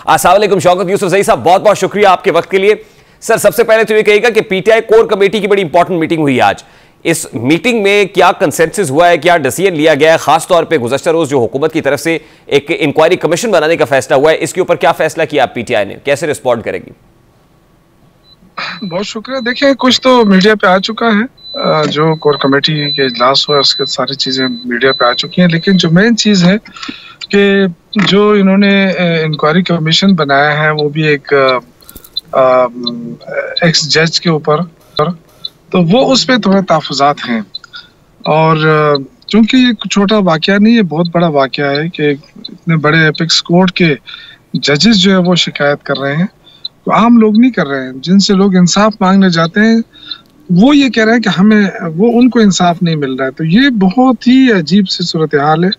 अस्सलाम वालेकुम शौकत यूसुफजई साहब, बहुत बहुत शुक्रिया आपके वक्त के लिए। सर, सबसे पहले तो ये कहिएगा कि पीटीआई कोर कमेटी की बड़ी इंपॉर्टेंट मीटिंग हुई आज। इस मीटिंग में क्या कंसेंसस हुआ है, क्या डिसीजन लिया गया है? खासतौर पे गुज़श्ता रोज जो हुकूमत की तरफ से एक इंक्वायरी कमीशन बनाने का फैसला हुआ है, इसके ऊपर क्या फैसला किया पीटीआई ने, कैसे रिस्पॉन्ड करेगी? बहुत शुक्रिया। देखिए, कुछ तो मीडिया पे आ चुका है, जो कोर कमेटी के इजलास हुआ उसके सारी चीजें मीडिया पे आ चुकी हैं, लेकिन जो मेन चीज है कि जो इन्होंने इंक्वायरी कमीशन बनाया है वो भी एक एक्स जज के ऊपर, तो वो उस पर थोड़े तहफ़्फ़ुज़ात हैं। और चूंकि ये छोटा वाकया नहीं है, बहुत बड़ा वाकया है कि इतने बड़े एपिक्स कोर्ट के जजेस जो है वो शिकायत कर रहे हैं, तो आम लोग नहीं कर रहे हैं। जिनसे लोग इंसाफ मांगने जाते हैं वो ये कह रहे हैं कि उनको इंसाफ नहीं मिल रहा है। तो ये बहुत ही अजीब सी सूरत हाल है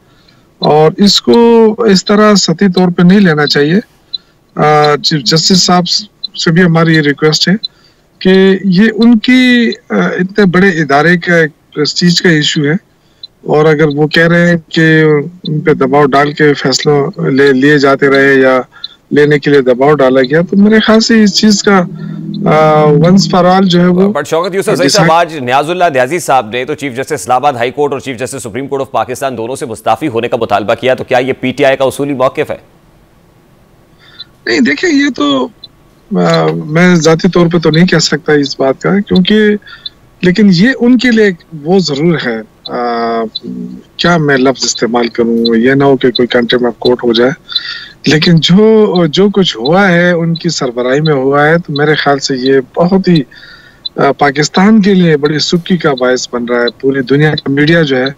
और इसको इस तरह सतही तौर पे नहीं लेना चाहिए। चीफ जस्टिस साहब से भी हमारी ये रिक्वेस्ट है कि ये उनकी इतने बड़े इदारे का एक प्रेस्टीज का इशू है, और अगर वो कह रहे हैं कि उन पे दबाव डाल के फैसलों लिए जाते रहे या लेने के लिए दबाव डाला गया, तो मेरे ख्याल से इस चीज का वंस फॉर ऑल जो है वो। बट शौकत यूसुफजई साहब, आज नियाजुल्लाह न्याजी साहब ने तो chief justice Islamabad high court और chief justice supreme court of Pakistan दोनों से मुस्ताफी होने का मुतालबा किया, तो क्या ये पीटीआई का उसूली मौक़िफ़ है? नहीं, देखिए, ये तो मैं जाती तौर पे तो नहीं कह सकता इस बात का, क्योंकि लेकिन ये उनके लिए वो जरूर है। क्या मैं लफ्ज इस्तेमाल करूं, ये ना हो कि कोई कंटेम्प्ट ऑफ कोर्ट हो जाए, लेकिन जो कुछ हुआ है उनकी सरबराही में हुआ है, तो मेरे ख्याल से ये बहुत ही पाकिस्तान के लिए बड़ी सुक्की का बायस बन रहा है। पूरी दुनिया का मीडिया जो है,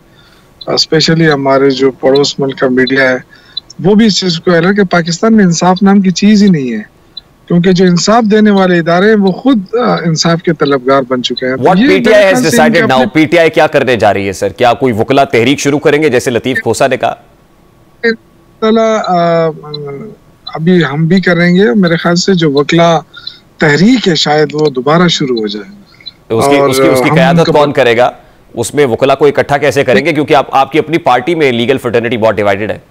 स्पेशली हमारे जो पड़ोस मुल्क का मीडिया है, वो भी इस चीज को कह रहा है कि पाकिस्तान में इंसाफ नाम की चीज ही नहीं है, क्योंकि जो इंसाफ देने वाले इदारे हैं वो खुद इंसाफ के तलबगार बन चुके हैं। What PTI has decided now? PTI क्या करने जा रही है सर? क्या कोई वकला तहरीक शुरू करेंगे जैसे लतीफ खोसा ने कहा? अभी हम भी करेंगे। मेरे ख्याल से जो वकला तहरीक है शायद वो दोबारा शुरू हो जाए। तो उसकी क़यादत कौन करेगा? उसमें वकला को इकट्ठा कैसे करेंगे, क्योंकि आपकी अपनी पार्टी में लीगल फ्रेटर्निटी बहुत डिवाइडेड है।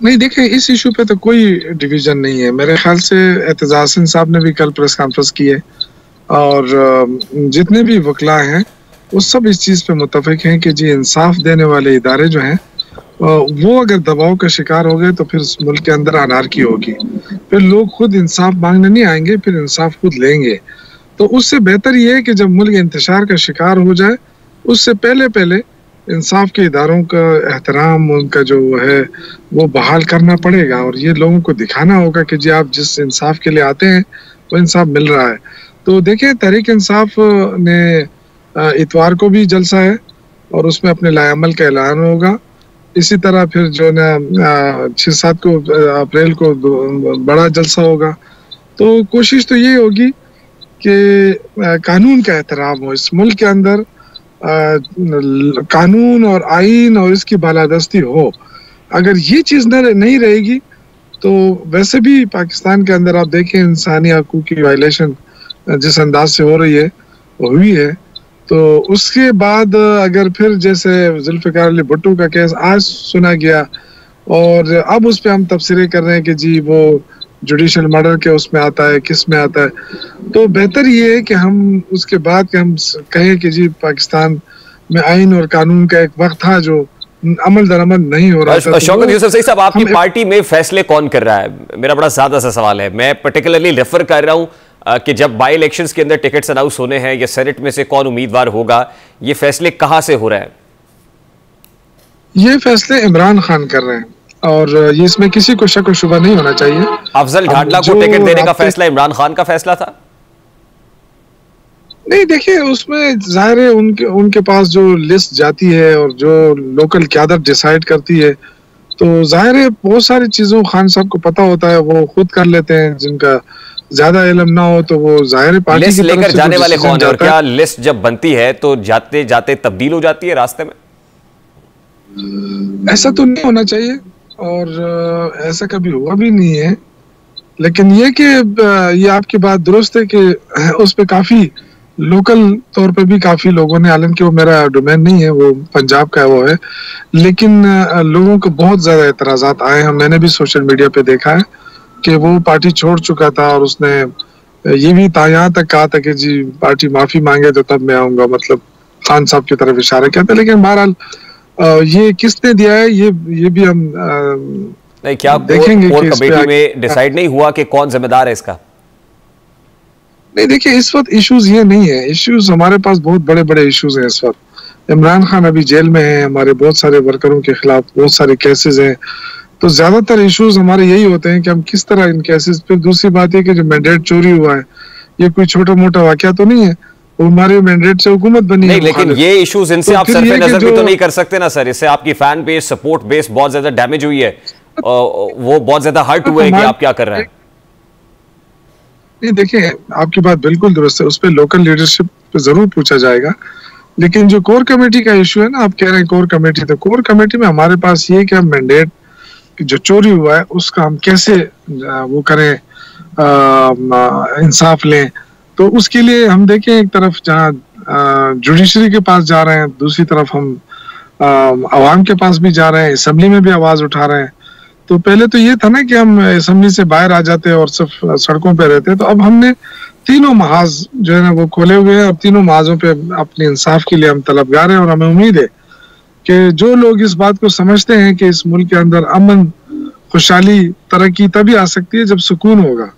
नहीं, देखिए, इस इशू पे तो कोई डिवीजन नहीं है। मेरे ख्याल से एतजाज हसन साहब ने भी कल प्रेस कॉन्फ्रेंस की है, और जितने भी वकला हैं वो सब इस चीज़ पे मुत्तफिक हैं कि जी इंसाफ देने वाले इदारे जो हैं वो अगर दबाव का शिकार हो गए तो फिर मुल्क के अंदर अनारकी होगी, फिर लोग खुद इंसाफ मांगने नहीं आएंगे, फिर इंसाफ खुद लेंगे। तो उससे बेहतर ये है कि जब मुल्क इंतशार का शिकार हो जाए उससे पहले इंसाफ के इदारों का एहतराम, उनका जो है वो बहाल करना पड़ेगा, और ये लोगों को दिखाना होगा कि जी आप जिस इंसाफ के लिए आते हैं वो इंसाफ मिल रहा है। तो देखिए, तहरीक इंसाफ ने इतवार को भी जलसा है और उसमें अपने लाएअमल का ऐलान होगा। इसी तरह फिर जो ना 6-7 को अप्रैल को बड़ा जलसा होगा। तो कोशिश तो ये होगी कि कानून का एहतराम हो इस मुल्क के अंदर, कानून और आईन और इसकी बालादस्ती हो। अगर ये चीज नहीं रहेगी तो वैसे भी पाकिस्तान के अंदर आप देखें इंसानी हकूक़ की वायलेशन जिस अंदाज से हो रही है वो हुई है। तो उसके बाद अगर फिर जैसे जुल्फ़िकार अली भुट्टो का केस आज सुना गया और अब उस पर हम तबसरे कर रहे हैं कि जी वो जुडिशल मर्डर के उसमें आता है, किस में आता है, तो बेहतर ये है कि हम उसके बाद कि हम कहें कि जी पाकिस्तान में आइन और कानून का एक वक्त था जो अमल दरअमल नहीं हो रहा था। शौकत यूसुफजई साहब, आपकी पार्टी में फैसले कौन कर रहा है? मेरा बड़ा सादा सा सवाल है। मैं पर्टिकुलरली रेफर कर रहा हूं कि जब बाई इलेक्शंस के अंदर टिकट्स अनाउंस होने हैं या सेनेट में से कौन उम्मीदवार होगा, ये फैसले कहां से हो रहे हैं? ये फैसले इमरान खान कर रहे हैं और ये इसमें किसी को शक और शुबा नहीं होना चाहिए। अफजल ढाडला को टिकट देने का फैसला इमरान खान का फैसला था? नहीं, देखिए, उसमें जाहिर है उनके पास जो लिस्ट जाती है और जो लोकल क़यादत डिसाइड करती है, तो जाहिर है बहुत सारी चीजों खान साहब को पता होता है, वो खुद कर लेते हैं। जिनका ज्यादा इल्म ना हो तो वो जाहिर पार्टी लिस्ट लेकर जाने वाले कौन है, और क्या लिस्ट जब बनती है तो जाते जाते तब्दील हो जाती है रास्ते में? ऐसा तो नहीं होना चाहिए और ऐसा कभी हुआ भी नहीं है। लेकिन ये कि ये आपकी बात दुरुस्त है कि उस पर काफी लोकल तौर पे भी काफी लोगों ने, हालांकि वो मेरा डोमेन नहीं है, वो पंजाब का वो है, लेकिन लोगों को बहुत ज्यादा एतराजात आए हैं। मैंने भी सोशल मीडिया पे देखा है कि वो पार्टी छोड़ चुका था और उसने ये भी यहाँ तक कहा था कि जी पार्टी माफी मांगे तो तब मैं आऊंगा, मतलब खान साहब की तरफ इशारा किया था। लेकिन बहरहाल ये किसने दिया है ये भी हम नहीं, क्या देखेंगे कोर कि कमेटी में डिसाइड नहीं हुआ कि कौन जिम्मेदार है इसका? नहीं, देखिए इस वक्त इश्यूज ये नहीं है, इश्यूज हमारे पास बहुत बड़े बड़े इश्यूज हैं इस वक्त। इमरान खान अभी जेल में है, हमारे बहुत सारे वर्करों के खिलाफ बहुत सारे केसेस हैं, तो ज्यादातर इश्यूज हमारे यही होते हैं कि हम किस तरह इन केसेस पे। दूसरी बात है कि जो मैंडेट चोरी हुआ है ये कोई छोटा मोटा वाकया तो नहीं है, वो हमारे मैंडेट से हुकूमत बनी नहीं, है। लेकिन ये इश्यूज इनसे तो आप फिर सर पे ये कि नजर भी जो तो नहीं कर सकते ना सर, इससे आपकी फैन बेस, सपोर्ट बेस बहुत ज्यादा डैमेज हुई है, वो बहुत ज्यादा हर्ट हुए हैं कि आप क्या कर रहे हैं। नहीं, देखिए आपकी बात बिल्कुल दुरुस्त है, उस पर लोकल लीडरशिप पे जरूर पूछा जाएगा। लेकिन जो कोर कमेटी का इशू है ना, आप कह रहे हैं कोर कमेटी, तो कोर कमेटी में हमारे पास ये कि हम मैंडेट जो चोरी हुआ है उसका हम कैसे वो करें, इंसाफ लें। तो उसके लिए हम देखें, एक तरफ जहाँ जुडिशरी के पास जा रहे हैं, दूसरी तरफ हम आवाम के पास भी जा रहे हैं, असेंबली में भी आवाज उठा रहे हैं। तो पहले तो ये था ना कि हम असेंबली से बाहर आ जाते और सिर्फ सड़कों पे रहते, तो अब हमने तीनों महाज जो है ना वो खोले हुए हैं और तीनों महाजों पे अपने इंसाफ के लिए हम तलबगार हैं। और हमें उम्मीद है कि जो लोग इस बात को समझते हैं कि इस मुल्क के अंदर अमन, खुशहाली, तरक्की तभी आ सकती है जब सुकून होगा,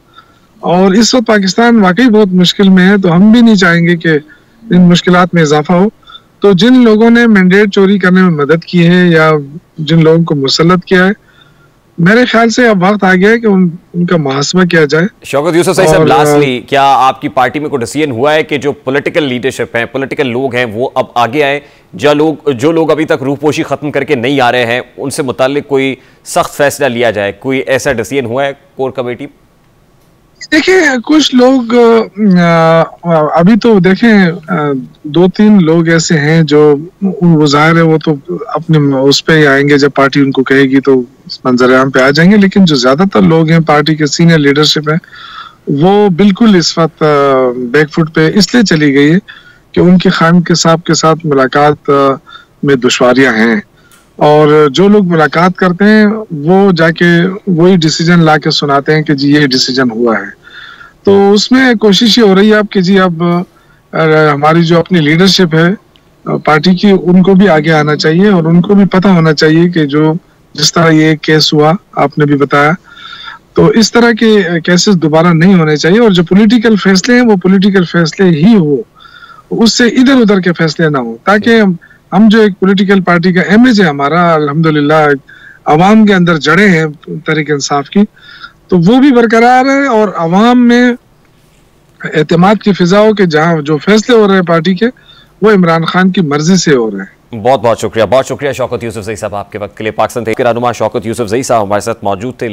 और इस वक्त पाकिस्तान वाकई बहुत मुश्किल में है, तो हम भी नहीं चाहेंगे कि इन मुश्किलात में इजाफा हो। तो जिन लोगों ने मैंडेट चोरी करने में मदद की है या जिन लोगों को मुसल्लत किया है, मेरे ख्याल से अब वक्त आ गया है कि उनका मुहासबा किया जाए। शौकत यूसुफ सही साहब, लास्टली क्या आपकी पार्टी में कोई डिसीजन हुआ है कि जो पॉलिटिकल लीडरशिप है, पॉलिटिकल लोग हैं, वो अब आगे आए? जो लोग अभी तक रूपोशी खत्म करके नहीं आ रहे हैं उनसे मुताल्लिक कोई सख्त फैसला लिया जाए, कोई ऐसा डिसीजन हुआ है कोर कमेटी? देखिए कुछ लोग अभी तो देखें 2-3 लोग ऐसे हैं जो वो जाहिर है वो तो अपने उस पे ही आएंगे, जब पार्टी उनको कहेगी तो मंजर-ए-आम पे आ जाएंगे। लेकिन जो ज्यादातर लोग हैं, पार्टी के सीनियर लीडरशिप है, वो बिल्कुल इस वक्त बैकफुट पे इसलिए चली गई है कि उनके खान के साहब के साथ मुलाकात में दुश्वारियां हैं, और जो लोग मुलाकात करते हैं वो जाके वही डिसीजन ला के सुनाते हैं कि जी ये डिसीजन हुआ है। तो उसमें कोशिश ये हो रही है अब कि जी अब हमारी जो अपनी लीडरशिप है पार्टी की, उनको भी आगे आना चाहिए और उनको भी पता होना चाहिए कि जो जिस तरह ये केस हुआ, आपने भी बताया, तो इस तरह के केसेस दोबारा नहीं होने चाहिए। और जो पॉलिटिकल फैसले हैं वो पॉलिटिकल फैसले ही हो, उससे इधर उधर के फैसले ना हो, ताकि हम जो एक पॉलिटिकल पार्टी का इमेज है हमारा, अल्हम्दुलिल्लाह अवाम के अंदर जड़े हैं तहरीक इंसाफ की, तो वो भी बरकरार है और अवाम में एतमाद की फिजा हो कि जहाँ जो फैसले हो रहे हैं पार्टी के, वो इमरान खान की मर्जी से हो रहे हैं। बहुत बहुत शुक्रिया शौकत यूसुफ ज़ई साहब आपके वक्त के लिए। पाकिस्तान के रहनुमा शौकत यूसुफ ज़ई साहब हमारे साथ मौजूद थे।